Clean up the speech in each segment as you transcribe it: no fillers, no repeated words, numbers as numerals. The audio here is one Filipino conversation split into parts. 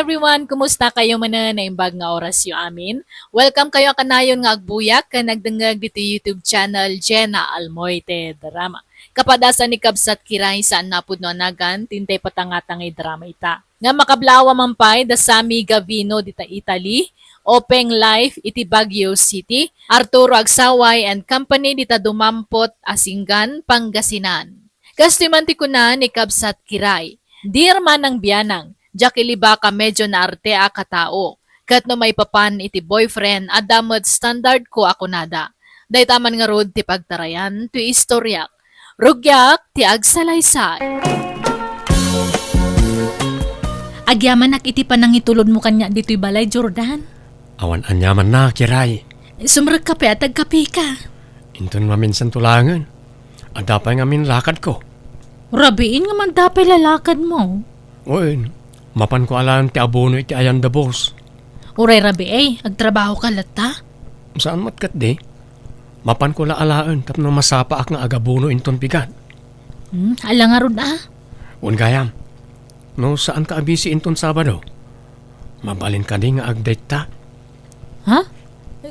everyone! Kumusta kayo manan na imbag nga oras yu amin? Welcome kayo kanayon nga agbuyak ka nagdengag dito YouTube channel JENA ALMOITE DRAMA. Kapadasan ni Kabsat Kiray saan napud no anagan, tintay patangatang drama ita. Nga makablawa mampay da Sami Gavino dita Italy, Openg Life iti Baguio City, Arturo Agsaway and Company dita Dumampot, Asinggan, Pangasinan. Kastimanti ko na ni Kabsat Kiray. Dear Manang Bianang, jakiliba ka medyo na arte a katao. Kat no may papan iti boyfriend, adamod standard ko ako nada. Day taman nga rod ti pagtarayan, ti istoryak. Rugyak, ti agsalaysay. Agyaman nak iti panang itulod mo kanya dito'y balay, Jordan. Awan anyaman na, Kiray. Sumrag kape at agkape ka. Inton maminsan tulangan. Adapay nga min lakad ko. Rabiin nga man dapay lalakad mo. Uy, mapan ko alam ti abono iti ayan da boss. Uray rabi agtrabaho ka lata. Saan matkat di? Mapan ko laalaan tapno masapa ak nga agabono inton pigat. Ala nga rod Un gayam, no saan ka abisi inton Sabado? Mabalin ka di nga agdate ta. Ha?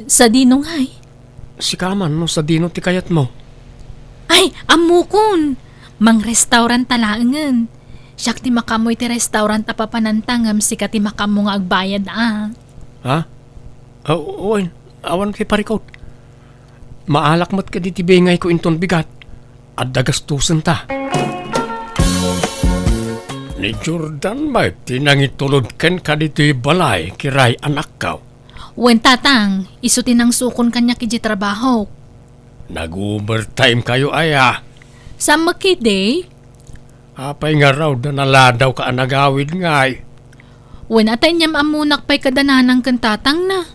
Sa dinong hay? Sikaman no sa dino ti kayat mo. Ay, amukon! Mang restaurant talaangan. Siyak ti makamoy ti restaurant apapanantangam sika ti makamo nga agbayad Ha? Uy, awan kay parikot. Maalak mat ka di ti bengay ko inton bigat. At dagastusan ta. Ni Jordan ba tinangitulod ken ka dito'y balay kiray anak ka? Wen tatang, isutin ang sukon kanya kiji trabaho. Nag-overtime kayo aya. Sa makide? Apay nga raw na naladaw ka anagawid ngay. Wen atay niyam amunak pa'y kadananang kan tatang na.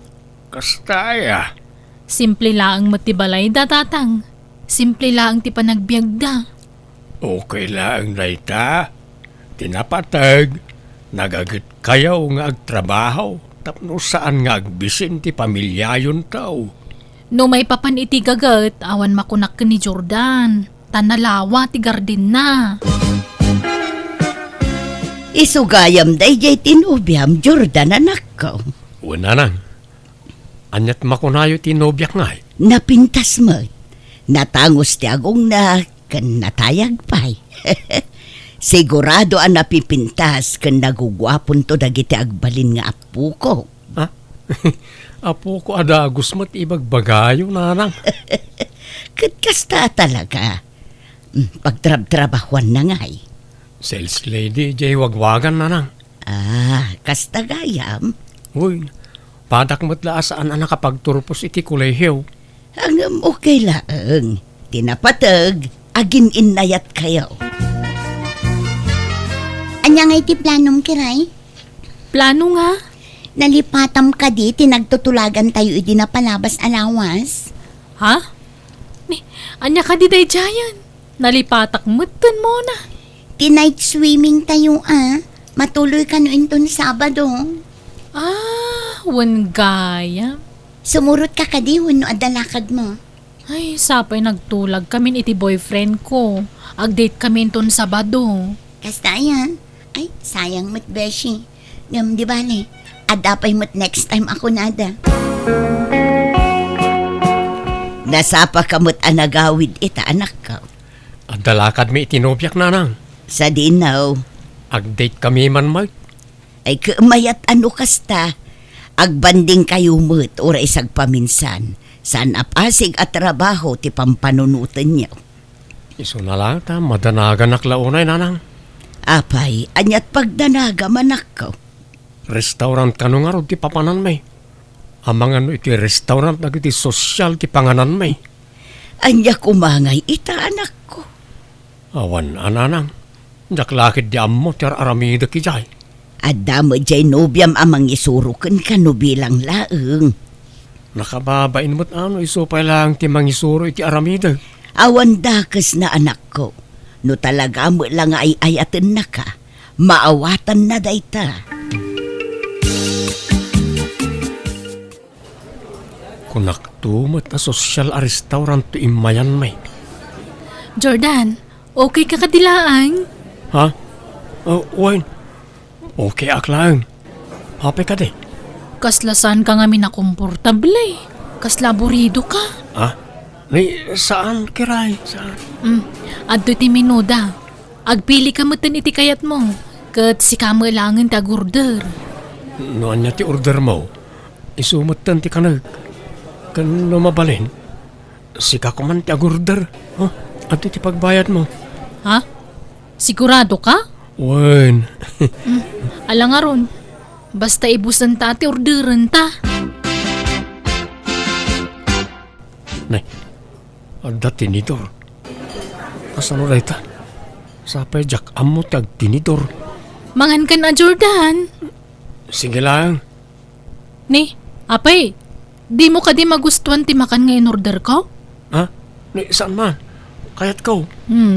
Kasta aya. Simple laang matibalay da tatang. Simple laang ti panagbiag da. Okay lang na ita. Tinapatag. Nagagit kayaw nga agtrabaho. Tapno saan nga agbisin ti pamilyayon tao. No may papan iti gagat, awan makunak ka ni Jordan. Tanalawa ti gardin na. Isugayam day jay tinubyam Jordan anak ko. Una nang. Anyat makunayo ti nobyak ngay. Napintas mo. Natangos ti agong na kan natayag pa'y. Sigurado ang napipintas kan nagugwapon to dagiti agbalin nga apu ko. Ha? Apo ko adagos mat ibagbagayo nanang. Kasta talaga. Pagtrab-trabahuan na ngay. Sales lady jay wagwagan nanang. Kasta gayam. Uy, padak mat laasaan ang nakapagturpos iti kulehiyo. Ang okay laang. Tinapatag, agin inayat kayo. Anya nga iti planom kiray? Plano nga? Nalipatam ka di, tinagtutulagan tayo iti na palabas alawas. Ha? Anya ka di day jayan? Nalipatak mutan mo na. Ti-night swimming tayo Matuloy ka no inton Sabado. Wan gaya. Sumurot ka kadi no adalakad mo. Ay, sapay nagtulag kami iti boyfriend ko. Agdate kami inton Sabado. Kasta yan. Ay, sayang mo't beshi. Ngam di bale, adapay mo't next time ako nada. Nasapa kamot anagawid ita anak ko. Adalakad mi itinobyak nanang. Sa dinaw. Agdate kami man mag. Ay kamayat ano kasta. Agbanding kayo mo't ora isag paminsan. Saan apasig at trabaho ti pampanunutan niyo. Iso na lang ta, madanagan naklaunay nanang. Apay, anyat pagdanaga manak ko. Restaurant kano nga ro ti papanan may. Amang ano iti restaurant na iti sosyal ti panganan may. Anya kumangay ita anak ko. Awan ananang. Jaklakid di ammo ti aramida ki jay. Adamo jay nobyam amang isurukan ka no bilang laeng. Nakababain mo't ano isupay lang ti mangisuro iti aramida. Awan dakas na anak ko. No talaga mo lang ay ayaten na ka. Maawatan na dayta. Kunaktumot na sosyal a restaurant to imayan may. Jordan, okay ka kadilaan? Ha? Wine. Okay aklang. Hape ka di. Kaslasan ka nga minakomportable. Kasla burido ka. Ah? Ni, saan kiray? Saan? Adto ti minuda. Agpili ka matan iti kayat mo. Kat si kamalangan tag order. Noan niya ti order mo. Isumatan ti kanag. Kan lumabalin. Sika ko man ti order. Oh, at ti pagbayad mo. Ha? Sigurado ka? Wen. Alang nga ron. Basta ibusan ta ti orderan ta. Nay, ada tinidor. Kasano ray ta? Sapay jak amo tag tinidor. Mangan ka na, Jordan. Sige lang. Ni, apay, di mo ka di magustuhan ti makan nga in order ko? Ha? Ni, saan man? Kayat ko.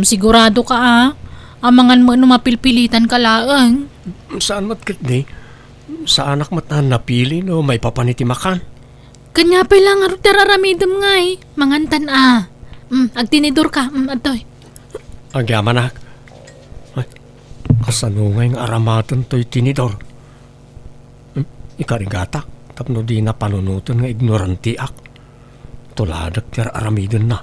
Sigurado ka Amangan mo mapilpilitan ka laang. Saan matkit ni? Sa anak mat na napili no may papaniti makan. Kanya pa lang nga tararamidam nga Mangantan agtinidor ka. Atoy. Agyaman nak. Ay, kasanungay ng aramatan to'y tinidor. Ikarigatak. Tapno di na panunutan nga ignoranti ak. Tuladak tira aramidon na.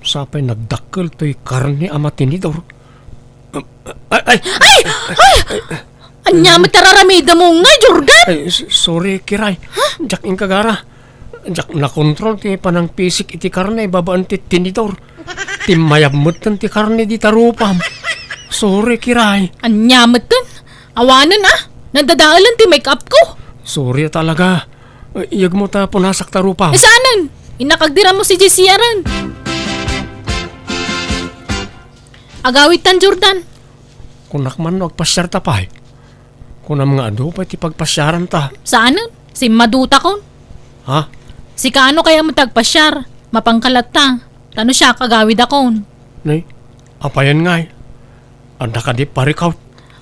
Sapay nagdakkel to'y karne ama tinidor. Ay! Anya matararamida mo nga, Jordan? Ay, sorry, Kiray. Jak in kagara. Jak nakontrol ti panang pisik iti karne babaan ti tinidor. Ti mayabmutan ti karne di tarupam. Sorry, Kiray. Anya matan? Awanan Nadadaalan ti make-up ko. Sorry talaga. Iyag mo ta punasak tarupam. Saanan? Inakagdira mo si Jessie aran. Agawit tan, Jordan. Kunak man magpasyar ta pa. Kunam nga ado pa ti pagpasyaran ta. Saanan? Si maduta kon. Ha? Si kaano kaya mo tagpasyar? Mapangkalat ta. Tano siya kagawid akon. Nay, apayan ngay. Anda ka di parikaw.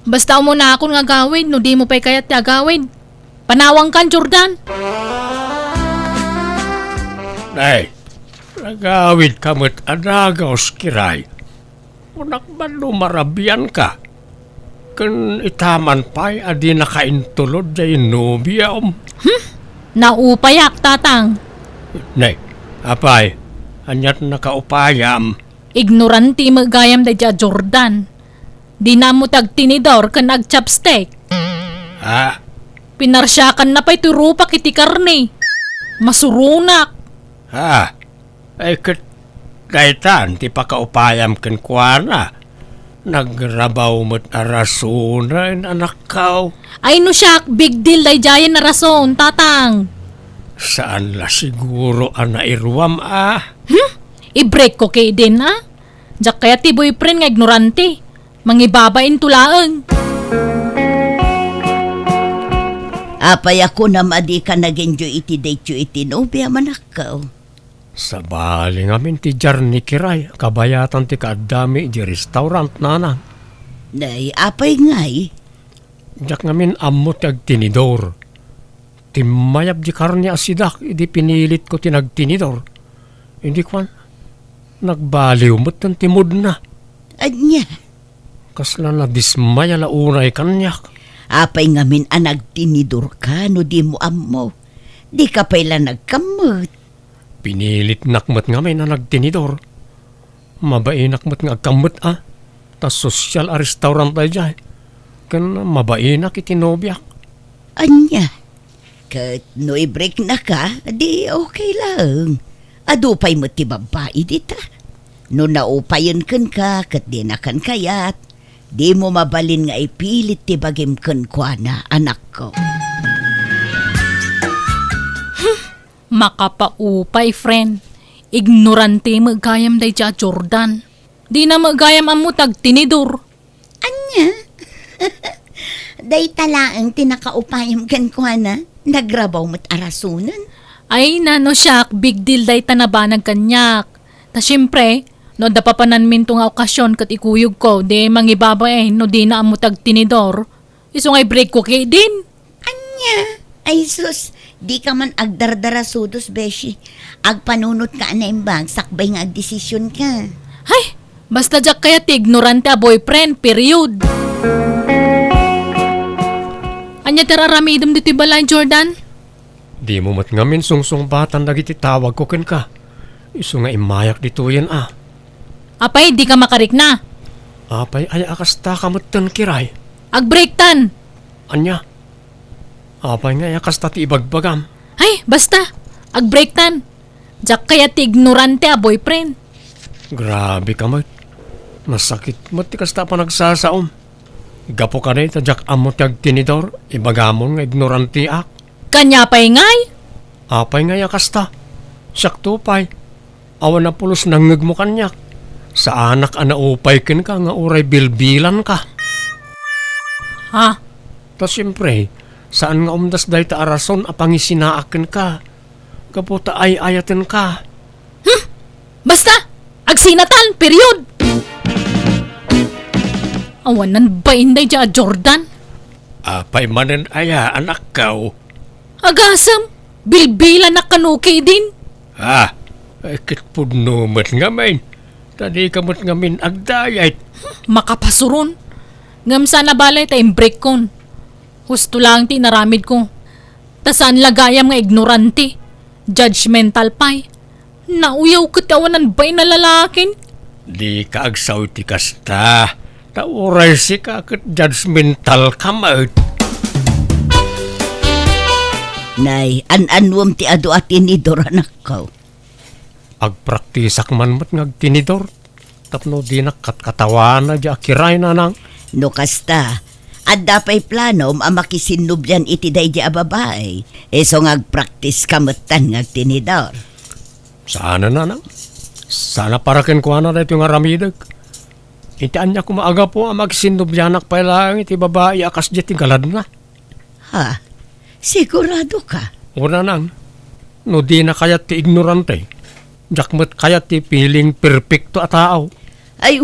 Basta mo na akon nga gawin, no di mo pa'y kaya't agawin. Panawang kan, Jordan. Nay, nagawid ka mo't adagaws kiray. Kunak man lumarabian ka. Kan itaman pa'y adi nakaintulod jay nubiyaw. Naupayak, tatang. Nay, apay, anyat nakaupayam. Ignoranti magayam da dya, Jordan. Di na mo tagtinidor ka nag-chopstick. Ha? Pinarsyakan na pa'y turupa kiti karne. Masurunak. Ha? Ay kat kaitan ti pakaupayam kan kuana. Nagrabaw mo't arasunan anak kaw. Ay no siyak, big deal day jayan na rason, tatang. Saan la siguro ang nairwam I-break ko kay din Diyak kaya ti boyfriend nga ignorante. Mangibabain tulaang. Apay ako na madi ka nag-enjoy iti date yu iti nobya manakaw. Sa bali ngamin ti jar ni Kiray, kabayatan ti kaadami di restaurant nana. Nay, apay ngay. Jak ngamin amot ti agtinidor. Timayab di karne asidak, idi pinilit ko ti nagtinidor. Hindi kwan, nagbaliw mo't ng timod na. Anya, Kasla na dismaya la unay kanyak. apay ngamin nagtinidor ka no di mo amo. Di ka pala nagkamot. Pinilit nakmat ngamin na nagtinidor. Mabain nakmat nga agkamot Tas sosyal a restaurant tayo dyan. Kan mabain nak itinobyak. Anya, kat no i-break na ka, di okay lang. Adupay mo ti babae dita. No naupayan kan ka, kat di na kan kayat. Di mo mabalin nga ipilit ti bagim kan kwa na anak ko. Makapaupay, friend. Ignorante magayam day dya, Jordan. Di na magayam ang mutag tinidor. Anya? Day talaang tinakaupayam kan ko na. Nagrabaw mo't arasunan. Ay, nano siyak, big deal day tanabanag kanyak. Ta syempre, no da papanan minto nga okasyon kat ikuyog ko, di mangibaba no di na amutag tinidor. Iso ngay break ko kay din. Anya? Ay sus, di ka man agdardara sudos, beshi. Agpanunot ka na imbag, sakbay nga agdesisyon ka. Hay, basta jak kaya ti ignorante a boyfriend, period. Anya teraramidom dito balay, Jordan? Di mo mat ngamin sungsung-batan dagiti tawag ko ken ka. Isu nga imayak dito yan Apay, di ka makarik na. Apay ay akas ta kamutan kiray. Ag-break tan. Anya? Apay nga akas ta ti ibagbagam. Ay, basta. Ag-break tan. Diyak kaya ti ignorante boyfriend. Grabe ka mat. Masakit mat ti kasta pa nagsasaom. Gapo ka na ita jak amot yag tinidor. Ibagamon nga ignoranti ak. Kanya pa'y ngay. Apay nga akas ta. Siyak tupay. Awan na pulos nangag mo kanyak. Sa anak anaupay ken ka nga uray bilbilan ka. Ha? Ta siyempre, saan nga umdas day ta arason apangisinaaken ka. Kaputa ay ayaten ka. Basta. Agsinatan, period. Awanan ba inday dya, Jordan? Apay manen aya anak kaw. Agasam. Bilbilan na kanukay din. Ha? Ay kitpudnumat nga main. Tadi kamot nga min agdayat. Makapasuron. Ngam sana balay ta break kon. Husto lang ti naramid ko. Tasaan lagayam nga ignorante. Judgmental pay. Nauyaw katawanan ba'y na lalakin? Di ka agsaw ti kasta. Tauray si ka kat judgmental kamot. Nay, an-anwam ti adu at tinidor anak ko. Agpraktisak man mat ngagtinidor. Tapno di nakatkatawan na di akiray na nang. No kasta, at dapay plano makisinubyan iti day di ababay. So ngagpraktis kamutan ngagtinidor. Sana na nang. Sana parakin ko na dito nga ramidag. Itaan niya kumaaga po ang magsinubyanak pa lang iti babae akas di galad na. Ha? Sigurado ka? Una nang. No di na kayat ti ignorante. Jakmat kayat ti piling perfecto a tao. Ay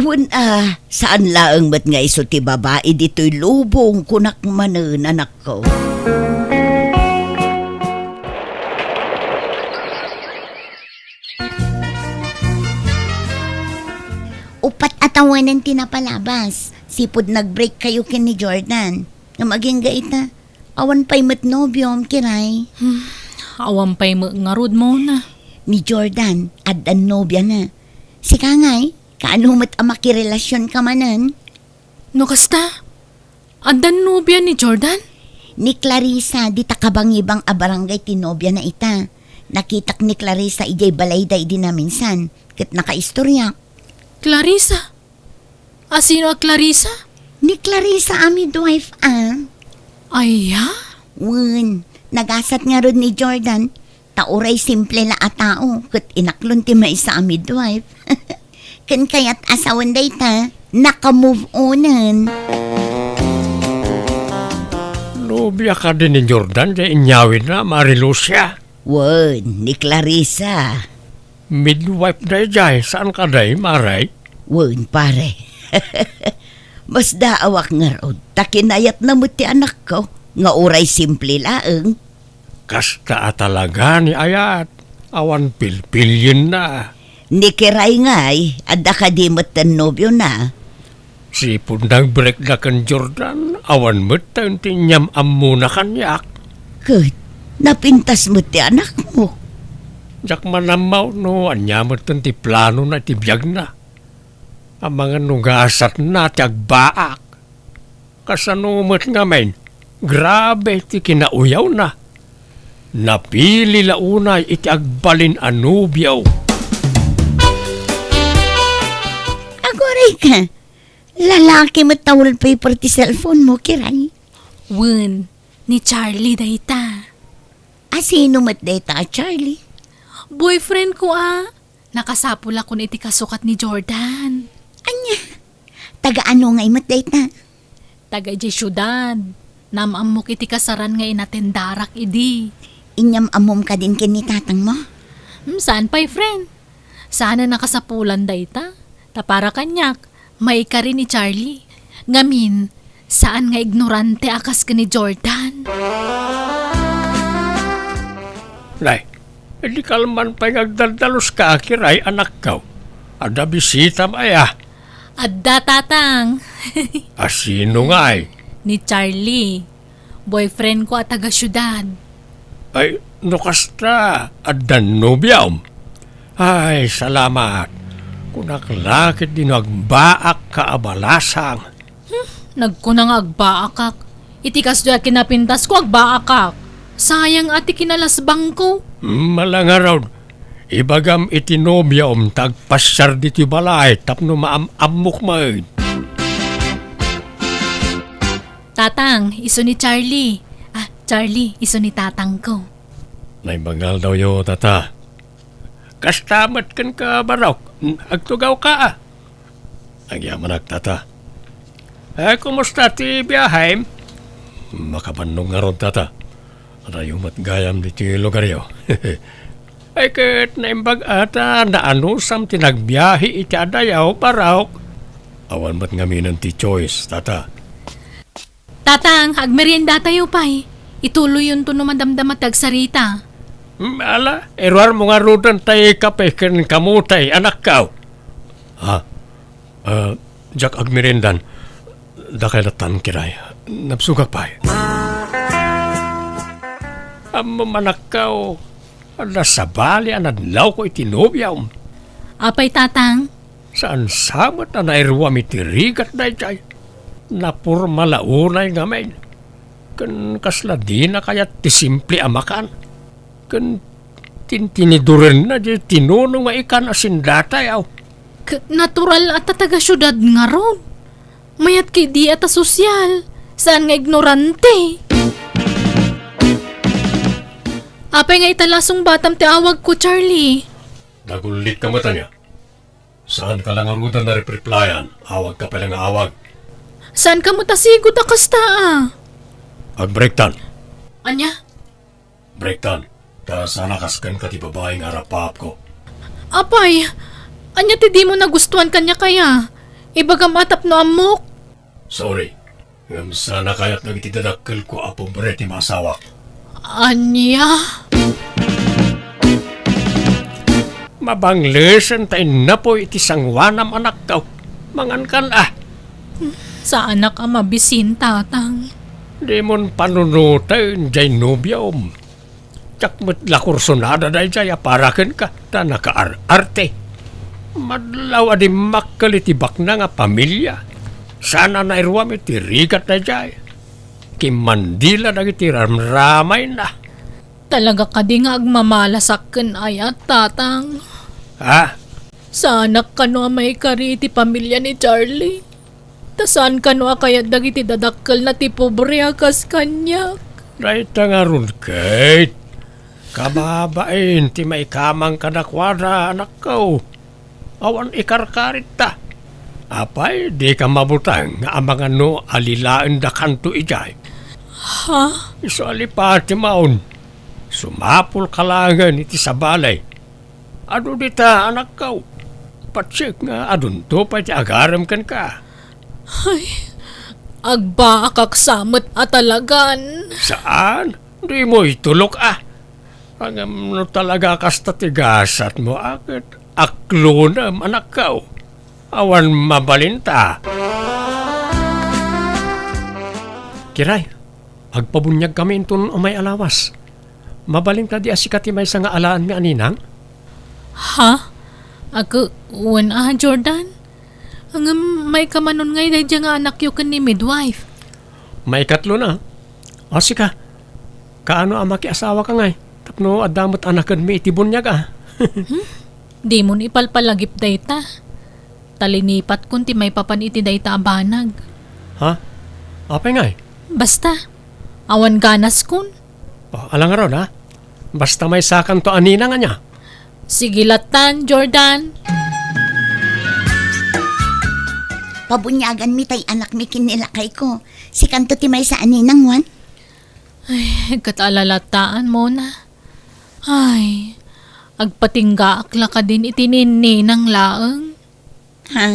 saan laang mat nga iso ti babae dito'y lubong kunak manen anak ko. Upat atawanan tinapalabas. Sipod nag-break kayo kin ni Jordan. Na maging gait na. Awan pa'y matnobyom, kiray. Awam pa'y ngarod mo na. Ni Jordan, adan nobya na. Si Kangay, kaano mat amakirelasyon ka manan? No kasta? Andan nobya ni Jordan? Ni Clarissa, di takabangibang abarangay tinobya na ita. Nakitak ni Clarissa ijay balayday din na minsan. Kat nakaistorya. Clarissa? Sino ang Clarissa? Ni Clarissa amid wife Ay, ya? Wen, nagasat nga ron ni Jordan. Tauray simple la a tao. Kat inaklon ti may sa midwife. Kan kaya't asawan day ta, naka-move onan. Nobya ka din ni Jordan di inyawin na Marilucia. Wen, ni Clarissa. Midwife day jay. Saan ka day maray? Wen, pare. Mas daawak nga rod. Takinayat na mo ti anak ko. Nga uray simple laeng. Kasta talaga ni ayat. Awan pilpilyin na. Ni kiray ngay, adda ka di matan nobyo na. Sipod nang break na kan Jordan. Awan mo tayo tinyam amuna kanyak. Kud, napintas mo ti anak mo. Jak manamaw no. Anya mo ti plano na ti biyag na. Ang mga nugasat na ti agbaak. Kasanumot nga men. Grabe ti kinauyaw na. Napili launay iti agbalin anubyaw. Agoray ka. Lalaki matawal paper ti cellphone mo, kiray. Wen, ni Charlie dayta. Sino mat data, Charlie? Boyfriend ko Nakasapul ako iti kasukat ni Jordan. Anya, taga-ano nga mat data? Taga di syudad. Namamok iti kasaran nga inatendarak idi. Inyam amom ka din kinitatang mo? Saan pa'y friend? Sana nakasapulan dayta. Tapara kanyak, may ka rin ni Charlie. Ngamin, saan nga ignorante akas ka ni Jordan? Nay, edi kalman pa nagdaldalos ka akiray anak kaw. Ada bisita maya. Adda tatang. Asino nga ay? Ni Charlie. boyfriend ko at taga-syudad. Ay, nukasta at Danubiao. Ay, salamat. Kunaklakit din agbaak kaabalasang. Nagkunang agbaakak. Itikas doon kinapintas ko agbaakak. Sayang ati kinalasbang ko. Malangaraw. Ibagam itinobiam tagpasyar diti balay tapno maamamok maid. Tatang, iso ni Charlie. Charlie, iso ni tatang ko. Naibangal daw yo, tata. Kastamat kan ka barok. Agtugaw ka. Agyaman tata. Kumusta ti biyahe? Makabanong nga ron, tata. Rayumat gayam di ti lugar yo. Ay kat naimbag ata na anusam tinagbiyahe iti adayaw barok. Awan mat ngaminan ti choice, tata. Tatang, agmerienda tayo pa'y. Ituloy yun to namadamdam at tagsarita. Ala, erwar mo nga rudan tayo kape kan kamutay, anak ka. Jack agmirendan. Dakay latan kiray. Napsugak pa. Manak ka o. Nasabali anadlaw ko itinobyaw. Apay tatang, Saan samat na nairwa mitirigat na ichay. Napurmalaunay nga men. Kan kasla di na kaya ti simple amakan. Kan tintinidurin na di tinuno nga ikan asindatay aw. natural at taga-syudad nga ron. Mayat kay di at sosyal. Saan nga ignorante? Apay nga italasong batam ti awag ko, Charlie. Nagulit ka mata niya. Saan ka lang ang rudan na replyan? Awag ka pala nga awag. Saan ka mo tasigod akasta Ag-breaktan. Anya? Breaktan. Ta sana kaskan ka ti babaeng arapap ko. Apay, anya ti di mo nagustuhan kanya kaya? Ibaga matap no amok. Sorry. Ngam sana kaya't nagitidadakkel ko apong bre ti masawa. Anya? Mabanglesen tayo na po iti sangwanam anak ka. Mangan kan Sa anak ang mabisin, tatang. Di mon panunutin jay nobyom. Tsak lakursonada day jay aparaken ka. Ta nakaar-arte. Madlaw adi makalitibak na nga pamilya. Sana na irwam iti rigat na jay. Kimandila na iti ramramay na. Talaga ka di nga agmamalasakken ayat, tatang. Sa anak ka no may kari iti pamilya ni Charlie. Saan ka no kayat dagiti dadakkel na ti pobre akas kanyak. Right nga ron, Kate. Kababain, ti may kamang kadakwada, anak ko. Awan ikarkarit ta. Apay, di ka mabutang nga amang ano alilaan da kanto ijay. Ha? Iso alipati maun. Sumapul kalangan iti sabalay. Ado dita, anak ko. Patsik nga adun to pa ti agaram kan ka. Ay, agba akaksamot at talagan. Saan? Di mo itulok Ang no talaga kasta tigasat mo akit. Aklonam anak ko. Awan mabalinta. Kiray, agpabunyag kami intun umay alawas. Mabalinta di asikati may nga alaan mi aninang? Ha? Ako, Jordan? Ang may kamanon ngay dahil nga anak yu kan ni midwife. May katlo na. O sika, kaano ang makiasawa ka ngay? Tapno adamot anakan mi itibunyag Di mo ni ipalpalagip dayta. Talinipat kunti may papan iti dayta abanag. Ha? Apay ngay? Basta, awan ganas kun. Alang ron ha? Basta may sakan to anina nga niya. Sige latan, Jordan. Pabunyagan mi tay anak mi kinilakay ko. Si kanto ti may sa aninang wan. Ay, katalalataan mo na. Ay, agpatingga akla ka din itinini ng laeng. Ha?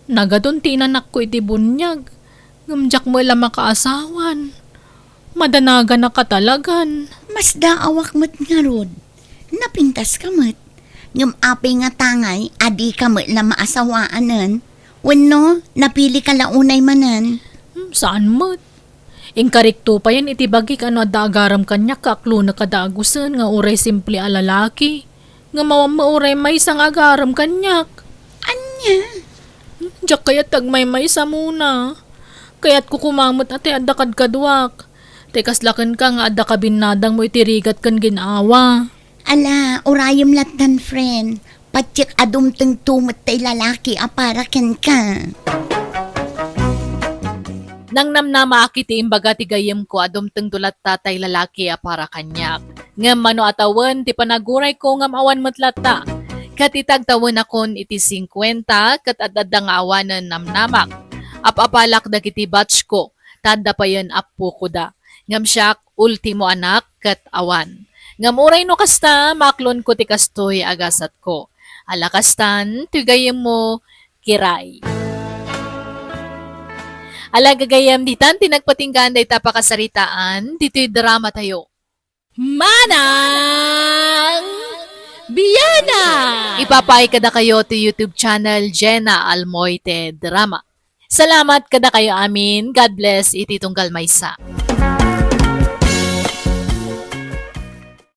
Nagadun tinanak ko iti bunyag. Ngamjak mo ila makaasawan. Madanaga na katalagan. Mas daawak mo't nga rod. Napintas ka mo't. Ngam apay nga tangay, adi ka mo't la maasawaanan. Wano, napili ka launay manan. Saan mo? Inkarikto pa yan iti bagi ka no adda agaram kanya kaklo na kadagusan nga uray simple a lalaki. Nga mauray may isang agaram kanyak. Anya? Diyak kaya tagmay may isa muna. Kaya't kukumamot ate adda kadwak. Tekas lakan ka nga adda kabinadang mo itirigat kan ginawa. Ala, urayom latan, friend. Patsik adumteng tumot tay lalaki para ken ka. Nang namnama akiti imbaga ti gayem ko adumteng tulat tatay lalaki para kanyak. Ngam mano atawan ti panaguray ko ngam awan matlata. Katitag tawon akon iti 50 kat adda nga awanan namnamak. Apapalak dagiti batch ko, tanda pa yan apo ko da. Ngam siyak, ultimo anak kat awan. Ngam uray no kasta, maklon ko ti kastoy agasat ko. Alakastan, tigayem mo, kiray. Alagagayam ditan, tinagpatinggan day tapakasaritaan, dito'y drama tayo. Manang Bianang! Ipapay kada kayo to YouTube channel JENA ALMOITE DRAMA. Salamat kada kayo amin. God bless. Iti tunggal maysa.